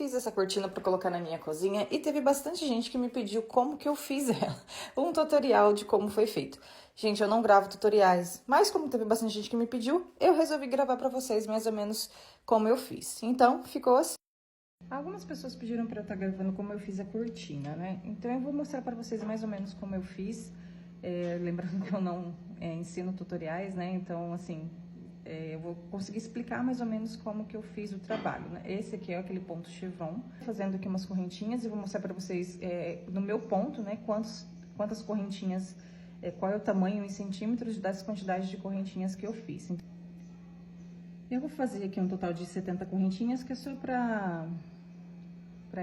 Fiz essa cortina para colocar na minha cozinha e teve bastante gente que me pediu como que eu fiz ela. Um tutorial de como foi feito. Gente, eu não gravo tutoriais, mas como teve bastante gente que me pediu, eu resolvi gravar para vocês mais ou menos como eu fiz. Então, ficou assim. Algumas pessoas pediram para eu estar gravando como eu fiz a cortina, né? Então, eu vou mostrar para vocês mais ou menos como eu fiz. Lembrando que eu não ensino tutoriais, né? Então, assim, eu vou conseguir explicar mais ou menos como que eu fiz o trabalho, né? Esse aqui é aquele ponto chevron. Fazendo aqui umas correntinhas e vou mostrar para vocês no meu ponto, né? Quantas correntinhas, qual é o tamanho em centímetros das quantidades de correntinhas que eu fiz. Eu vou fazer aqui um total de 70 correntinhas, que é só para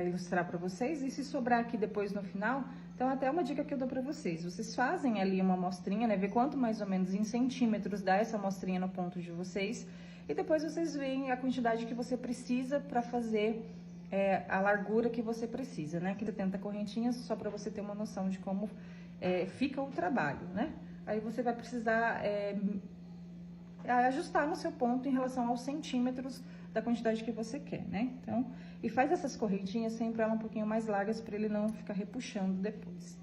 ilustrar para vocês. E se sobrar aqui depois no final, então até uma dica que eu dou para vocês. Vocês fazem ali uma amostrinha, né? Ver quanto mais ou menos em centímetros dá essa amostrinha no ponto de vocês. E depois vocês veem a quantidade que você precisa para fazer a largura que você precisa, né? Que 70 correntinhas, só para você ter uma noção de como fica o trabalho, né? Aí você vai precisar ajustar no seu ponto em relação aos centímetros da quantidade que você quer, né? Então, e faz essas correntinhas sempre ela um pouquinho mais largas para ele não ficar repuxando depois.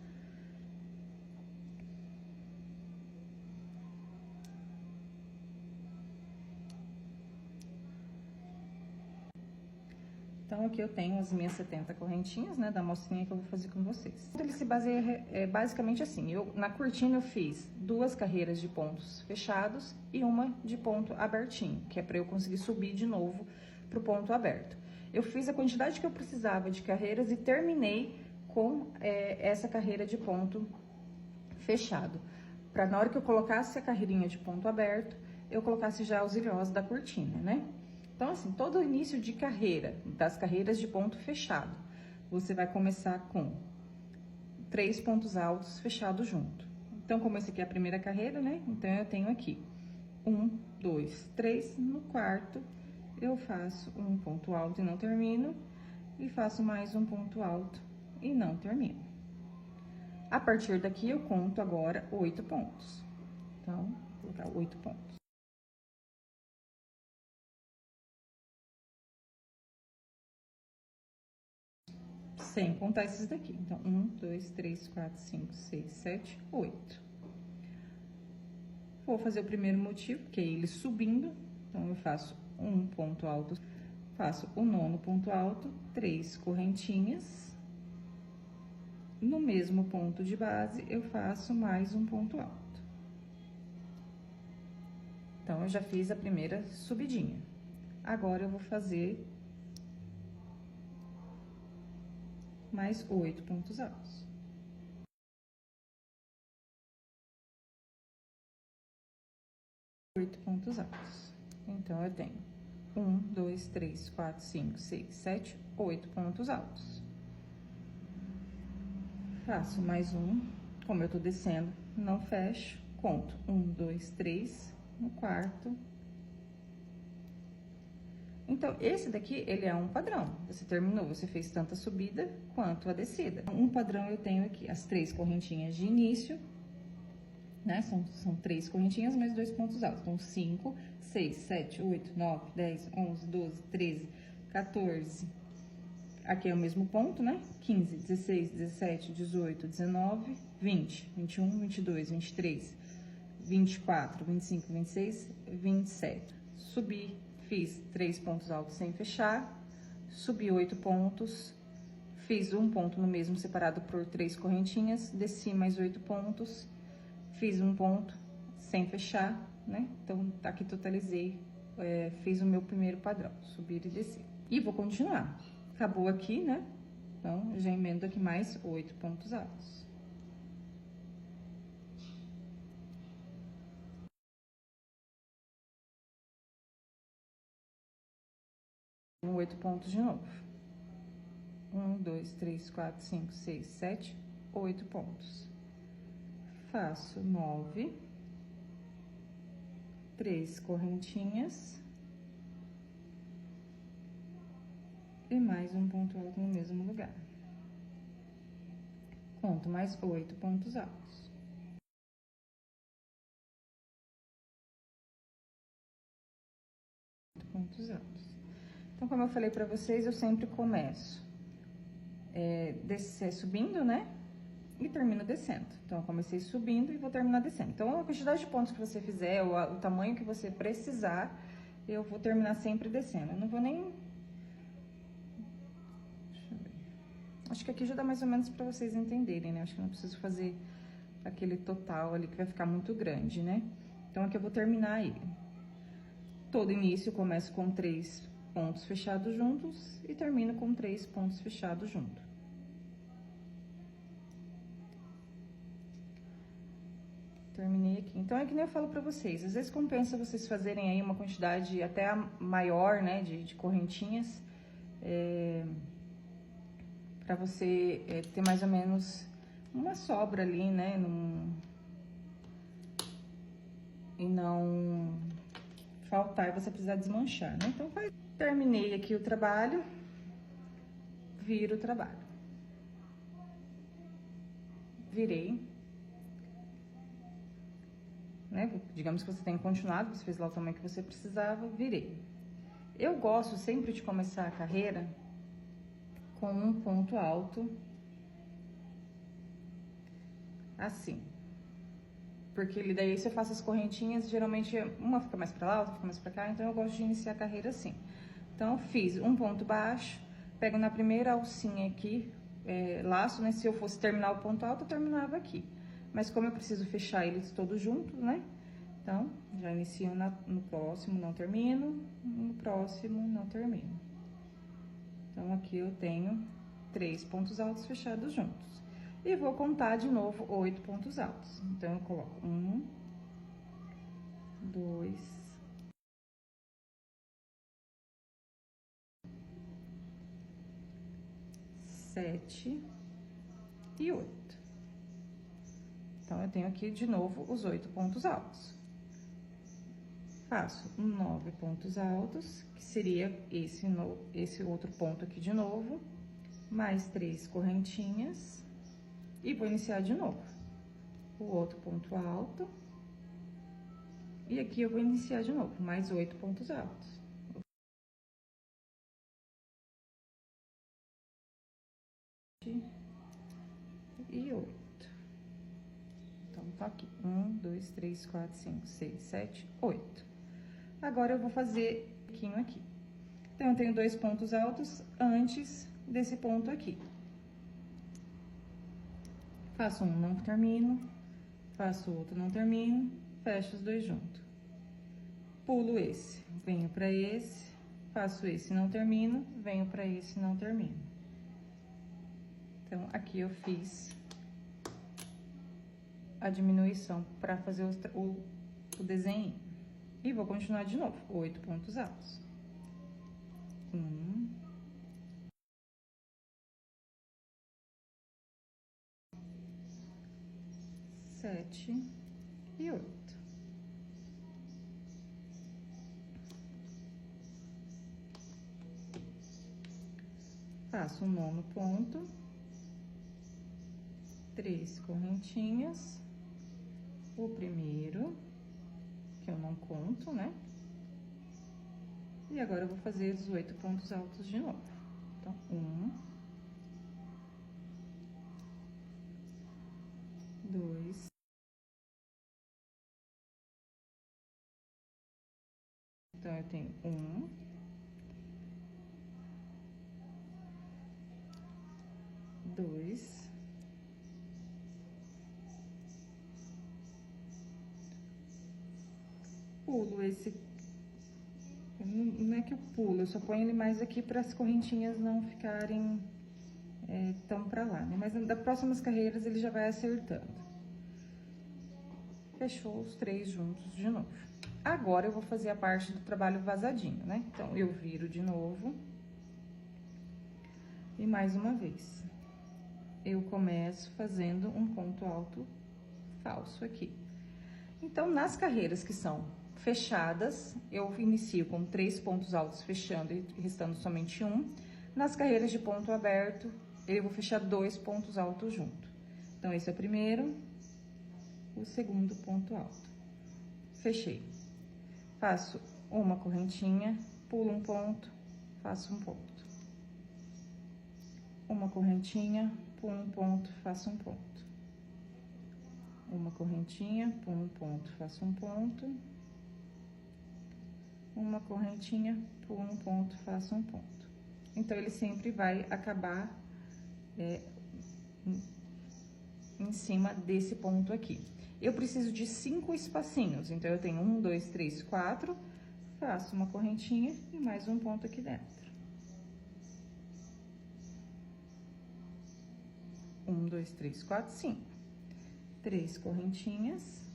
Então, aqui eu tenho as minhas 70 correntinhas, né, da amostrinha que eu vou fazer com vocês. Ele se baseia basicamente assim, na cortina eu fiz 2 carreiras de pontos fechados e uma de ponto abertinho, que é para eu conseguir subir de novo pro ponto aberto. Eu fiz a quantidade que eu precisava de carreiras e terminei com essa carreira de ponto fechado. Para na hora que eu colocasse a carreirinha de ponto aberto, eu colocasse já os ilhós da cortina, né? Então, assim, todo o início de carreira, das carreiras de ponto fechado, você vai começar com 3 pontos altos fechados junto. Então, como esse aqui é a primeira carreira, né? Então, eu tenho aqui 1, 2, 3. No quarto, eu faço um ponto alto e não termino. E faço mais um ponto alto e não termino. A partir daqui, eu conto agora 8 pontos. Então, vou colocar 8 pontos. Sem contar esses daqui. Então, 1, 2, 3, 4, 5, 6, 7, 8. Vou fazer o primeiro motivo, que é ele subindo. Então, eu faço um ponto alto, faço o 9º ponto alto, 3 correntinhas. No mesmo ponto de base, eu faço mais um ponto alto. Então, eu já fiz a primeira subidinha. Agora, eu vou fazer mais 8 pontos altos. Oito pontos altos. Então, eu tenho 1, 2, 3, 4, 5, 6, 7, 8 pontos altos. Faço mais um, como eu tô descendo, não fecho, conto 1, 2, 3, no quarto. Então, esse daqui, ele é um padrão. Você terminou, você fez tanto a subida quanto a descida. Um padrão eu tenho aqui, as 3 correntinhas de início, né? São 3 correntinhas mais 2 pontos altos. Então, 5, 6, 7, 8, 9, 10, 11, 12, 13, 14. Aqui é o mesmo ponto, né? 15, 16, 17, 18, 19, 20, 21, 22, 23, 24, 25, 26, 27. Subi, fiz 3 pontos altos sem fechar, subi 8 pontos, fiz um ponto no mesmo separado por 3 correntinhas, desci mais 8 pontos, fiz um ponto sem fechar, né? Então, aqui totalizei, fiz o meu primeiro padrão, subir e descer. E vou continuar. Acabou aqui, né? Então, eu já emendo aqui mais 8 pontos altos. 8 pontos de novo. 1, 2, 3, 4, 5, 6, 7, 8 pontos. Faço 9, 3 correntinhas e mais um ponto alto no mesmo lugar. Conto mais 8 pontos altos. Pontos altos. Então, como eu falei pra vocês, eu sempre começo subindo, né? E termino descendo. Então, eu comecei subindo e vou terminar descendo. Então, a quantidade de pontos que você fizer, o tamanho que você precisar, eu vou terminar sempre descendo. Eu não vou nem... Deixa eu ver. Acho que aqui já dá mais ou menos pra vocês entenderem, né? Acho que não preciso fazer aquele total ali que vai ficar muito grande, né? Então, aqui eu vou terminar ele. Todo início eu começo com 3 pontos fechados juntos e termino com 3 pontos fechados junto. Terminei aqui. Então, é que nem eu falo pra vocês, às vezes compensa vocês fazerem aí uma quantidade até maior, né, de correntinhas, pra você ter mais ou menos uma sobra ali, né, e não faltar e você precisar desmanchar, né? Então, terminei aqui o trabalho, viro o trabalho. Virei. Né? Digamos que você tenha continuado, você fez lá o tamanho que você precisava, virei. Eu gosto sempre de começar a carreira com um ponto alto, assim. Porque daí se eu faço as correntinhas, geralmente uma fica mais pra lá, outra fica mais pra cá, então eu gosto de iniciar a carreira assim. Então, eu fiz um ponto baixo, pego na primeira alcinha aqui, laço, né? Se eu fosse terminar o ponto alto, eu terminava aqui. Mas como eu preciso fechar eles todos juntos, né? Então, já inicio no próximo, não termino, no próximo, não termino. Então, aqui eu tenho 3 pontos altos fechados juntos. E vou contar de novo 8 pontos altos. Então, eu coloco 1, 2, 7 e 8. Então, eu tenho aqui de novo os 8 pontos altos. Faço 9 pontos altos, que seria esse outro ponto aqui de novo, mais 3 correntinhas, e vou iniciar de novo. O outro ponto alto, e aqui eu vou iniciar de novo, mais 8 pontos altos. E 8. Então, tá aqui. 1, 2, 3, 4, 5, 6, 7, 8. Agora, eu vou fazer um pouquinho aqui. Então, eu tenho 2 pontos altos antes desse ponto aqui. Faço um, não termino. Faço outro, não termino. Fecho os dois juntos. Pulo esse, venho pra esse. Faço esse, não termino. Venho pra esse, não termino. Então, aqui eu fiz a diminuição para fazer o desenho. E vou continuar de novo, 8 pontos altos. 1, 7 e 8. Faço o 9º ponto, 3 correntinhas, o primeiro, que eu não conto, né? E agora eu vou fazer os 8 pontos altos de novo. Então, 1, 2, então, eu tenho 1, 2, 3, pulo esse. Não é que eu pulo, eu só ponho ele mais aqui para as correntinhas não ficarem tão pra lá, né? Mas das próximas carreiras ele já vai acertando. Fechou os 3 juntos de novo. Agora eu vou fazer a parte do trabalho vazadinho, né? Então, eu viro de novo. E mais uma vez. Eu começo fazendo um ponto alto falso aqui. Então, nas carreiras que são fechadas, eu inicio com 3 pontos altos fechando e restando somente 1. Nas carreiras de ponto aberto, eu vou fechar 2 pontos altos junto. Então, esse é o primeiro, o segundo ponto alto. Fechei. Faço uma correntinha, pulo um ponto, faço um ponto. Uma correntinha, pulo um ponto, faço um ponto. Uma correntinha, pulo um ponto, faço um ponto. Uma correntinha, pulo um ponto, faço um ponto. Então, ele sempre vai acabar em cima desse ponto aqui. Eu preciso de 5 espacinhos, então, eu tenho 1, 2, 3, 4, faço uma correntinha e mais um ponto aqui dentro. 1, 2, 3, 4, 5. 3 correntinhas.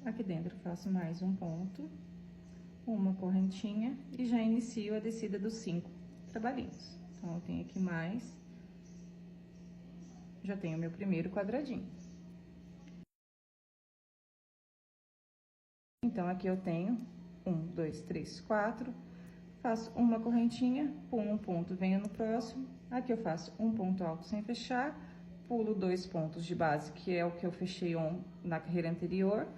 Aqui dentro, faço mais um ponto, uma correntinha e já inicio a descida dos 5 trabalhinhos. Então, eu tenho aqui mais, já tenho meu primeiro quadradinho. Então, aqui eu tenho 1, 2, 3, 4, faço uma correntinha, pulo um ponto, venho no próximo. Aqui eu faço um ponto alto sem fechar, pulo 2 pontos de base, que é o que eu fechei na carreira anterior.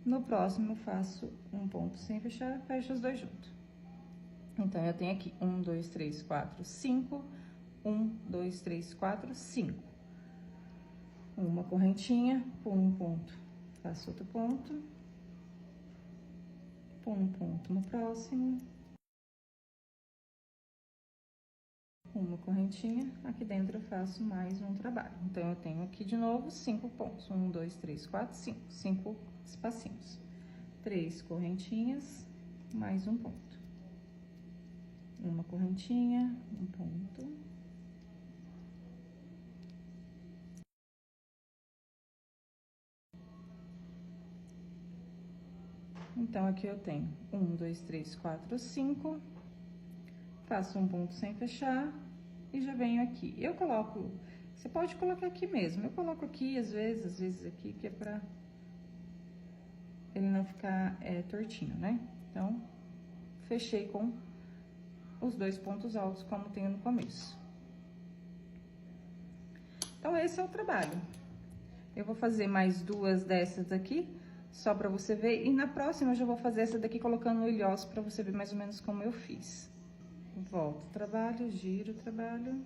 No próximo, eu faço um ponto sem fechar, fecho os dois juntos. Então, eu tenho aqui 1, 2, 3, 4, 5, 1, 2, 3, 4, 5. Uma correntinha, pulo um ponto, faço outro ponto, pulo um ponto no próximo. Uma correntinha, aqui dentro eu faço mais um trabalho. Então, eu tenho aqui de novo 5 pontos. 1, 2, 3, 4, 5. 5 espacinhos. 3 correntinhas, mais um ponto. Uma correntinha, um ponto. Então, aqui eu tenho 1, 2, 3, 4, 5. Faço um ponto sem fechar e já venho aqui. Eu coloco, você pode colocar aqui mesmo. Eu coloco aqui, às vezes aqui, que é pra ele não ficar tortinho, né? Então, fechei com os 2 pontos altos, como tenho no começo. Então, esse é o trabalho. Eu vou fazer mais 2 dessas aqui, só pra você ver. E na próxima, eu já vou fazer essa daqui colocando o ilhós, pra você ver mais ou menos como eu fiz. Volto o trabalho, giro o trabalho.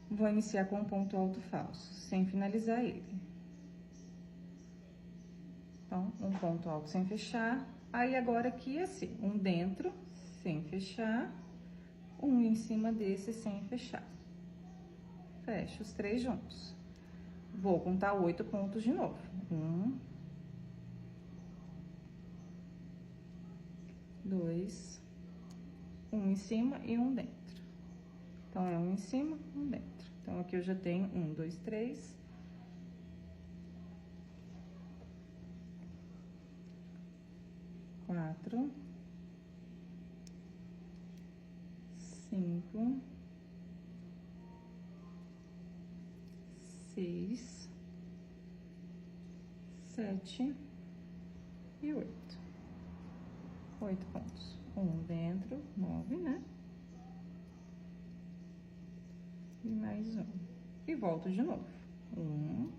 Vou iniciar com um ponto alto falso, sem finalizar ele. Então, um ponto alto sem fechar. Aí, agora aqui, assim, um dentro, sem fechar. Um em cima desse, sem fechar. Fecho os 3 juntos. Vou contar 8 pontos de novo. 1, 2, um em cima e um dentro. Então, é um em cima, um dentro. Então, aqui eu já tenho 1, 2, 3. 4, 5, 6, 7 e 8. 8 pontos. Um dentro, 9, né? E mais um. E volto de novo. 1,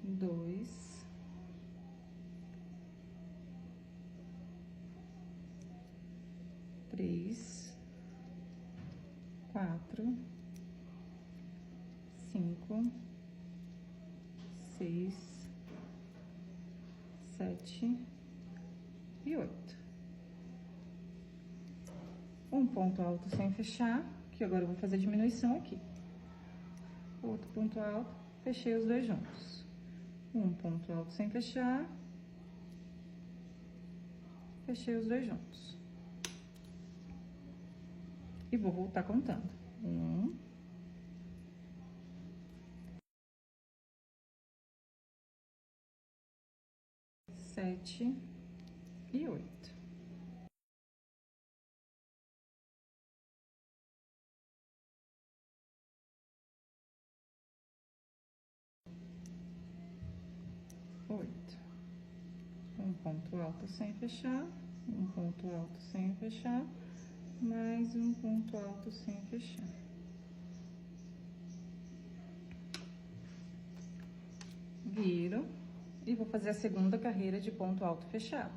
2, 3, 4, 5, 6, 7 e 8. Um ponto alto sem fechar, que agora eu vou fazer a diminuição aqui. Outro ponto alto, fechei os 2 juntos. Um ponto alto sem fechar, fechei os 2 juntos. E vou voltar contando. 1, 7 e 8. 8. Um ponto alto sem fechar, um ponto alto sem fechar, mais um ponto alto sem fechar. Viro E vou fazer a segunda carreira de ponto alto fechado.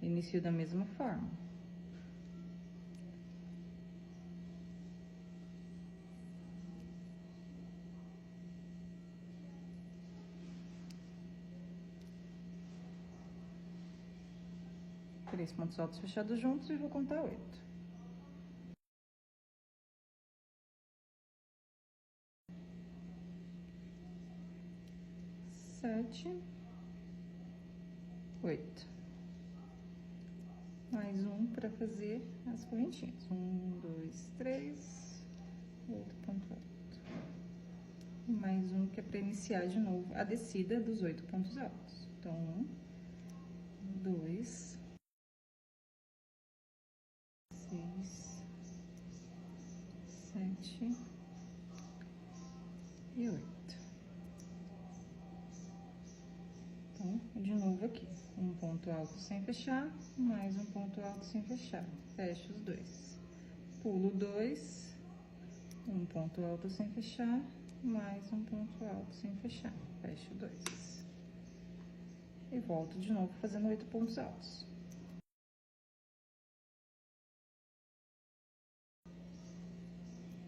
Inicio da mesma forma. Três pontos altos fechados juntos e vou contar 8. Sete, 8. Mais um para fazer as correntinhas. 1, 2, 3, 8 ponto alto. E mais um que é para iniciar de novo a descida dos 8 pontos altos. Então, 1, 2, 6, 7 e 8. Então, de novo aqui, um ponto alto sem fechar, mais um ponto alto sem fechar. Fecho os dois. Pulo 2, um ponto alto sem fechar, mais um ponto alto sem fechar. Fecho 2. E volto de novo fazendo 8 pontos altos.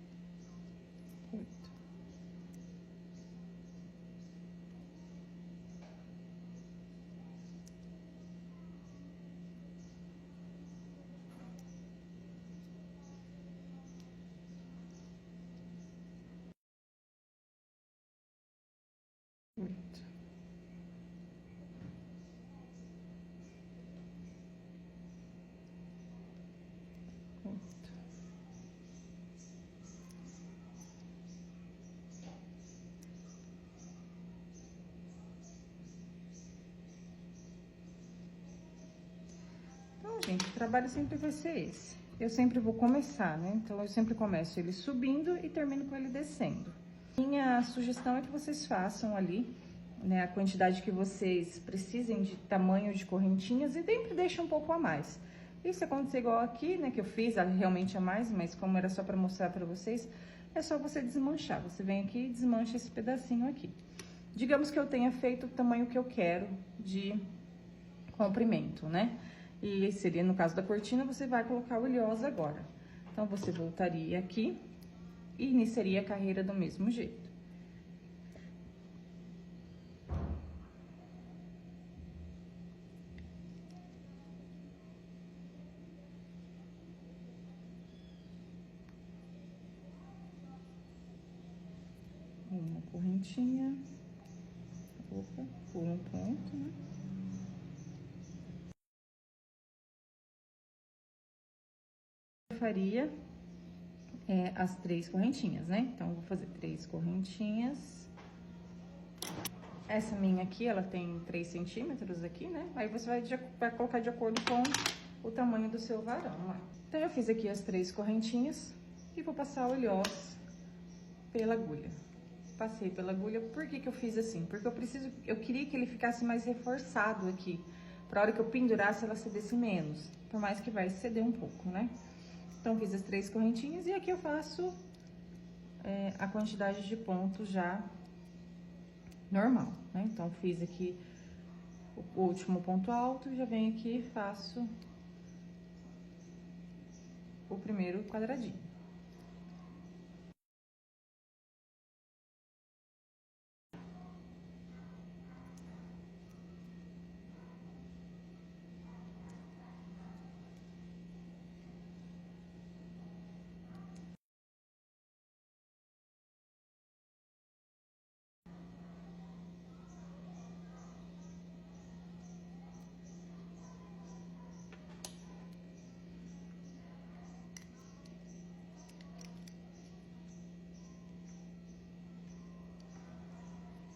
Oito. Então, gente, o trabalho sempre vai ser esse. Eu sempre vou começar, né? Então, eu sempre começo ele subindo e termino com ele descendo. Minha sugestão é que vocês façam ali, né, a quantidade que vocês precisem de tamanho de correntinhas e sempre deixa um pouco a mais. E se acontecer igual aqui, né, que eu fiz, realmente a mais, mas como era só para mostrar para vocês, é só você desmanchar. Você vem aqui e desmancha esse pedacinho aqui. Digamos que eu tenha feito o tamanho que eu quero de comprimento, né? E seria, no caso da cortina, você vai colocar o ilhosa agora. Então, você voltaria aqui e iniciaria a carreira do mesmo jeito. Uma correntinha, opa, por um ponto, né? Eu faria as 3 correntinhas, né? Então, eu vou fazer 3 correntinhas. Essa minha aqui, ela tem 3 centímetros aqui, né? Aí você vai colocar de acordo com o tamanho do seu varão, ó. Então, eu fiz aqui as 3 correntinhas e vou passar o ilhós pela agulha. Passei pela agulha, por que que eu fiz assim? Porque eu queria que ele ficasse mais reforçado aqui. Pra hora que eu pendurasse, ela cedesse menos. Por mais que vai ceder um pouco, né? Então, fiz as 3 correntinhas e aqui eu faço a quantidade de pontos já normal, né? Então, fiz aqui o último ponto alto, já venho aqui e faço o primeiro quadradinho.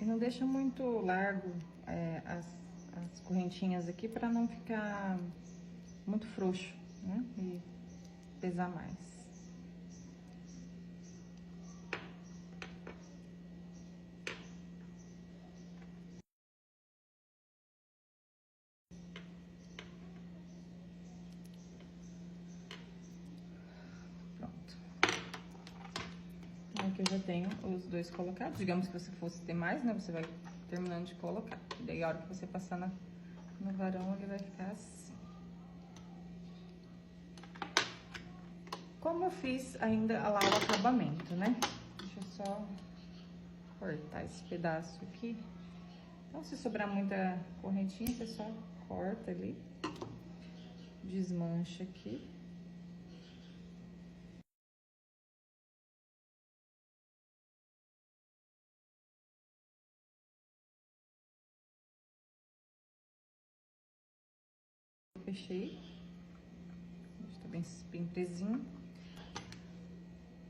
E não deixa muito largo as correntinhas aqui para não ficar muito frouxo, né? E pesar mais. Pronto. Então, aqui eu já tenho os 2 colocados. Digamos que você fosse ter mais, né? Você vai terminando de colocar. Daí, a hora que você passar no varão, ele vai ficar assim. Como eu fiz ainda lá o acabamento, né? Deixa eu só cortar esse pedaço aqui. Então, se sobrar muita correntinha, você só corta ali. Desmancha aqui. Fechei. Está bem presinho.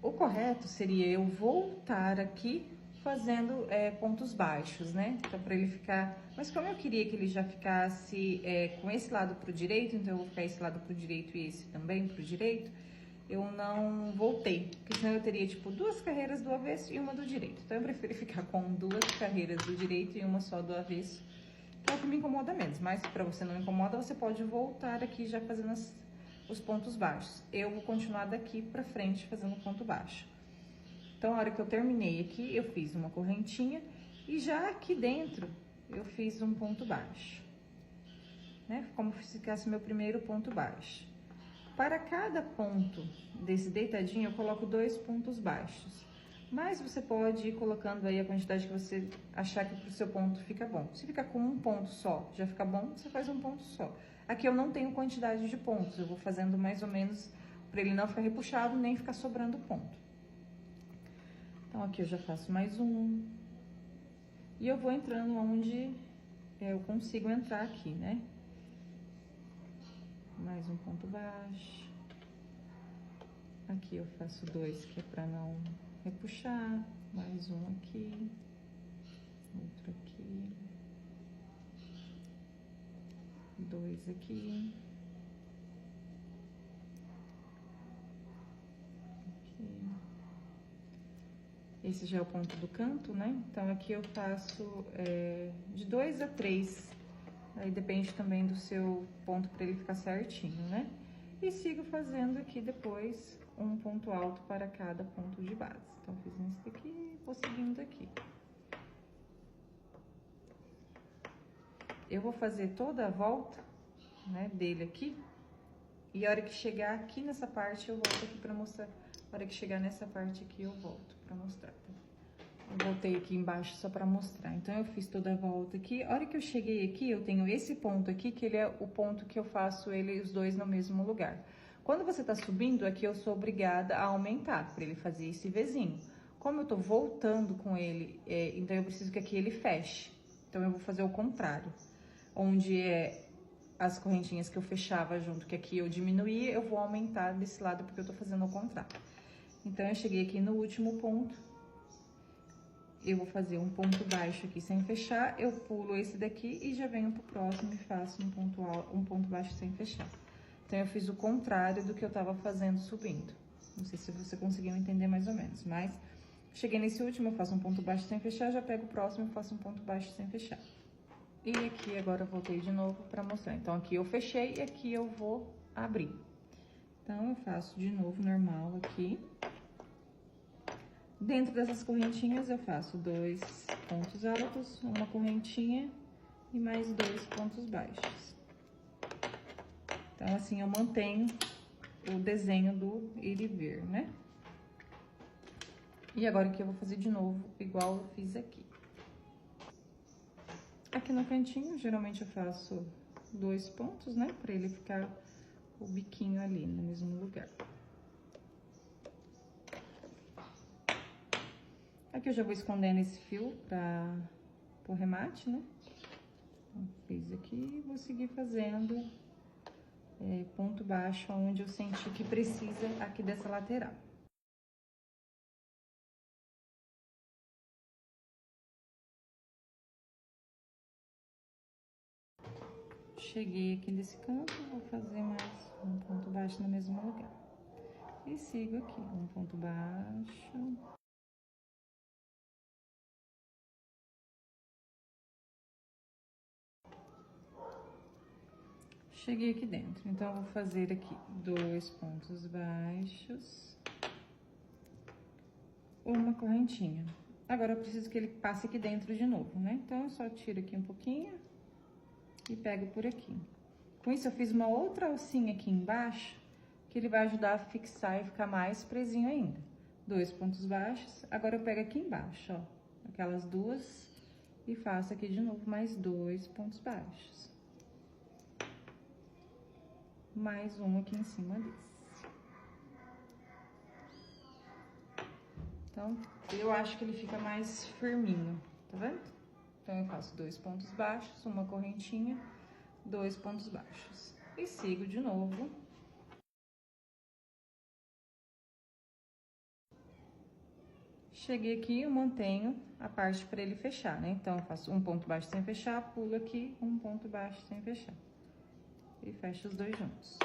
O correto seria eu voltar aqui fazendo pontos baixos, né? Então, para ele ficar... Mas como eu queria que ele já ficasse com esse lado pro direito, então eu vou ficar esse lado pro direito e esse também pro direito, eu não voltei, porque senão eu teria, tipo, 2 carreiras do avesso e uma do direito. Então, eu prefiro ficar com 2 carreiras do direito e uma só do avesso, que é o que me incomoda menos. Mas, para você não incomoda, você pode voltar aqui já fazendo os pontos baixos. Eu vou continuar daqui pra frente fazendo ponto baixo. Então, a hora que eu terminei aqui, eu fiz uma correntinha e já aqui dentro eu fiz um ponto baixo, né? Como se ficasse meu primeiro ponto baixo. Para cada ponto desse deitadinho, eu coloco 2 pontos baixos. Mas você pode ir colocando aí a quantidade que você achar que pro seu ponto fica bom. Se ficar com um ponto só, já fica bom, você faz um ponto só. Aqui eu não tenho quantidade de pontos, eu vou fazendo mais ou menos para ele não ficar repuxado, nem ficar sobrando ponto. Então, aqui eu já faço mais um. E eu vou entrando onde eu consigo entrar aqui, né? Mais um ponto baixo. Aqui eu faço 2, que é pra não repuxar. Mais um aqui. Outro aqui. 2 aqui. Aqui. Esse já é o ponto do canto, né? Então, aqui eu faço de 2 a 3. Aí depende também do seu ponto para ele ficar certinho, né? E sigo fazendo aqui depois um ponto alto para cada ponto de base. Então, fiz esse daqui e vou seguindo aqui. Eu vou fazer toda a volta, né, dele aqui. E a hora que chegar aqui nessa parte, eu volto aqui pra mostrar. A hora que chegar nessa parte aqui, eu volto pra mostrar, tá? Eu voltei aqui embaixo só pra mostrar. Então, eu fiz toda a volta aqui. A hora que eu cheguei aqui, eu tenho esse ponto aqui, que ele é o ponto que eu faço os dois no mesmo lugar. Quando você tá subindo, aqui eu sou obrigada a aumentar, pra ele fazer esse Vzinho. Como eu tô voltando com ele, então eu preciso que aqui ele feche. Então, eu vou fazer o contrário. Onde as correntinhas que eu fechava junto, que aqui eu diminuía, eu vou aumentar desse lado, porque eu tô fazendo o contrário. Então, eu cheguei aqui no último ponto, eu vou fazer um ponto baixo aqui sem fechar, eu pulo esse daqui e já venho pro próximo e faço um ponto baixo sem fechar. Então, eu fiz o contrário do que eu tava fazendo subindo. Não sei se você conseguiu entender mais ou menos, mas cheguei nesse último, eu faço um ponto baixo sem fechar, já pego o próximo e faço um ponto baixo sem fechar. E aqui agora eu voltei de novo pra mostrar. Então, aqui eu fechei e aqui eu vou abrir. Então, eu faço de novo normal aqui. Dentro dessas correntinhas, eu faço 2 pontos altos, uma correntinha e mais 2 pontos baixos. Então, assim, eu mantenho o desenho do ir e vir, né? E agora aqui eu vou fazer de novo, igual eu fiz aqui. Aqui no cantinho, geralmente eu faço 2 pontos, né? Pra ele ficar o biquinho ali no mesmo lugar. Aqui eu já vou escondendo esse fio pro remate, né? Então, fiz aqui, vou seguir fazendo ponto baixo onde eu senti que precisa aqui dessa lateral. Cheguei aqui nesse canto, vou fazer mais um ponto baixo no mesmo lugar. E sigo aqui, um ponto baixo. Cheguei aqui dentro, então, eu vou fazer aqui 2 pontos baixos, uma correntinha. Agora eu preciso que ele passe aqui dentro de novo, né? Então, eu só tiro aqui um pouquinho e pego por aqui. Com isso, eu fiz uma outra alcinha aqui embaixo, que ele vai ajudar a fixar e ficar mais presinho ainda. 2 pontos baixos. Agora, eu pego aqui embaixo, ó, aquelas duas, e faço aqui de novo mais 2 pontos baixos. Mais um aqui em cima desse. Então, eu acho que ele fica mais firminho, tá vendo? Então, eu faço 2 pontos baixos, uma correntinha, 2 pontos baixos. E sigo de novo. Cheguei aqui, eu mantenho a parte para ele fechar, né? Então, eu faço um ponto baixo sem fechar, pulo aqui, um ponto baixo sem fechar. E fecho os dois juntos.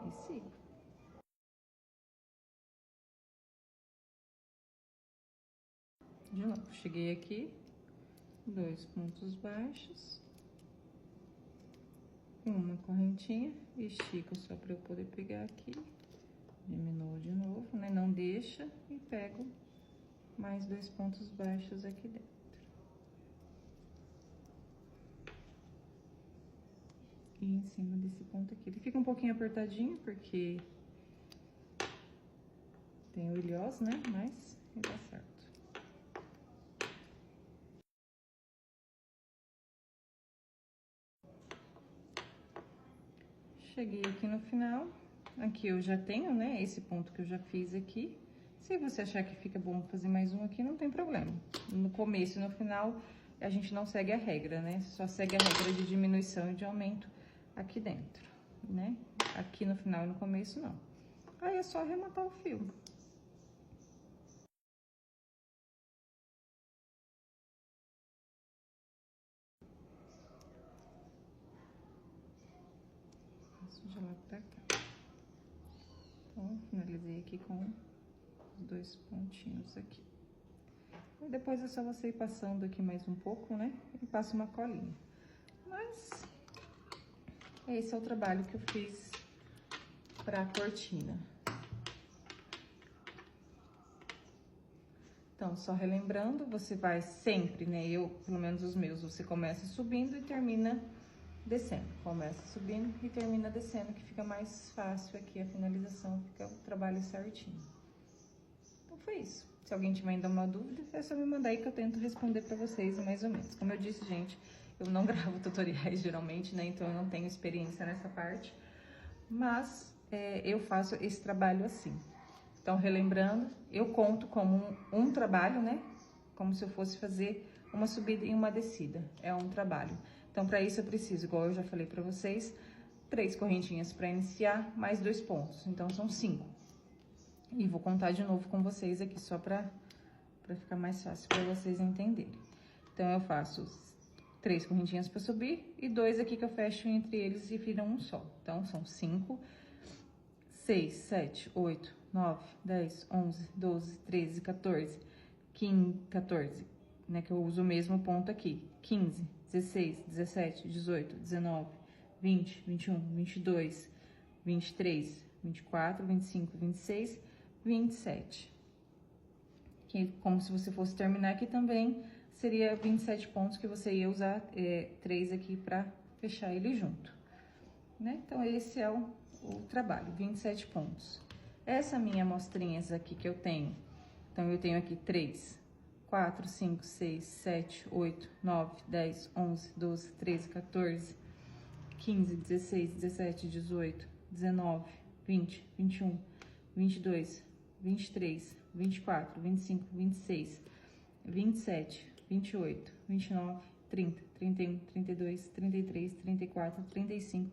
E sigo. De novo, cheguei aqui, 2 pontos baixos, uma correntinha, estico só para eu poder pegar aqui, diminuo de novo, né? Não deixa, e pego mais 2 pontos baixos aqui dentro. E em cima desse ponto aqui. Ele fica um pouquinho apertadinho, porque tem o ilhós, né? Mas vai dar certo. Cheguei aqui no final. Aqui eu já tenho, né, esse ponto que eu já fiz aqui. Se você achar que fica bom fazer mais um aqui, não tem problema. No começo e no final, a gente não segue a regra, né? Só segue a regra de diminuição e de aumento aqui dentro, né? Aqui no final e no começo, não. Aí é só arrematar o fio. Passo de lá pra cá. Então, finalizei aqui com os 2 pontinhos aqui. E depois é só você ir passando aqui mais um pouco, né? E passa uma colinha. Mas esse é o trabalho que eu fiz pra cortina. Então, só relembrando, você vai sempre, né? Eu, pelo menos os meus, você começa subindo e termina descendo. Começa subindo e termina descendo, que fica mais fácil aqui a finalização, fica o trabalho certinho. Então, foi isso. Se alguém tiver ainda uma dúvida, é só me mandar aí que eu tento responder pra vocês mais ou menos. Como eu disse, gente, eu não gravo tutoriais geralmente, né? Então, eu não tenho experiência nessa parte. Mas eu faço esse trabalho assim. Então, relembrando, eu conto como um trabalho, né? Como se eu fosse fazer uma subida e uma descida. É um trabalho. Então, para isso eu preciso, igual eu já falei para vocês, 3 correntinhas para iniciar, mais 2 pontos. Então, são 5. E vou contar de novo com vocês aqui, só para ficar mais fácil para vocês entenderem. Então, eu faço 3 correntinhas para subir e 2 aqui que eu fecho entre eles e viram um só. Então, são 5, 6, 7, 8, 9, 10, 11, 12, 13, 14, 15, 14, né, que eu uso o mesmo ponto aqui. 15, 16, 17, 18, 19, 20, 21, 22, 23, 24, 25, 26, 27. Que como se você fosse terminar aqui também, seria 27 pontos que você ia usar 3 aqui pra fechar ele junto, né? Então, esse é o trabalho, 27 pontos. Essa minha amostrinhas aqui que eu tenho, então, eu tenho aqui 3, 4, 5, 6, 7, 8, 9, 10, 11, 12, 13, 14, 15, 16, 17, 18, 19, 20, 21, 22, 23, 24, 25, 26, 27, 28, 29, 30, 31, 32, 33, 34, 35,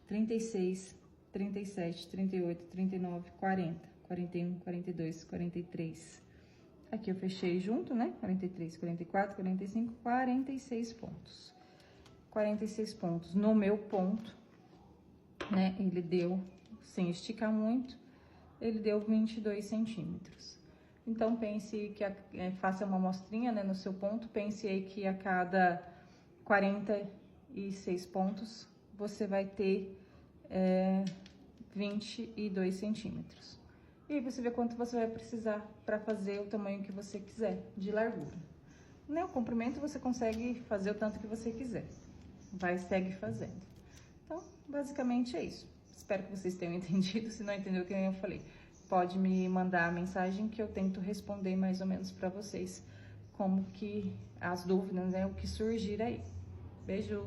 36, 37, 38, 39, 40, 41, 42, 43. Aqui eu fechei junto, né? 43, 44, 45, 46 pontos. 46 pontos. No meu ponto, né? Ele deu, sem esticar muito, ele deu 22 centímetros. Então, pense que, faça uma amostrinha, né, no seu ponto, pense aí que a cada 46 pontos, você vai ter 22 centímetros. E aí você vê quanto você vai precisar para fazer o tamanho que você quiser de largura. Né? O comprimento você consegue fazer o tanto que você quiser. Vai, segue fazendo. Então, basicamente é isso. Espero que vocês tenham entendido. Se não entendeu o que eu falei, pode me mandar a mensagem que eu tento responder mais ou menos para vocês como que as dúvidas, né, o que surgir aí. Beijo!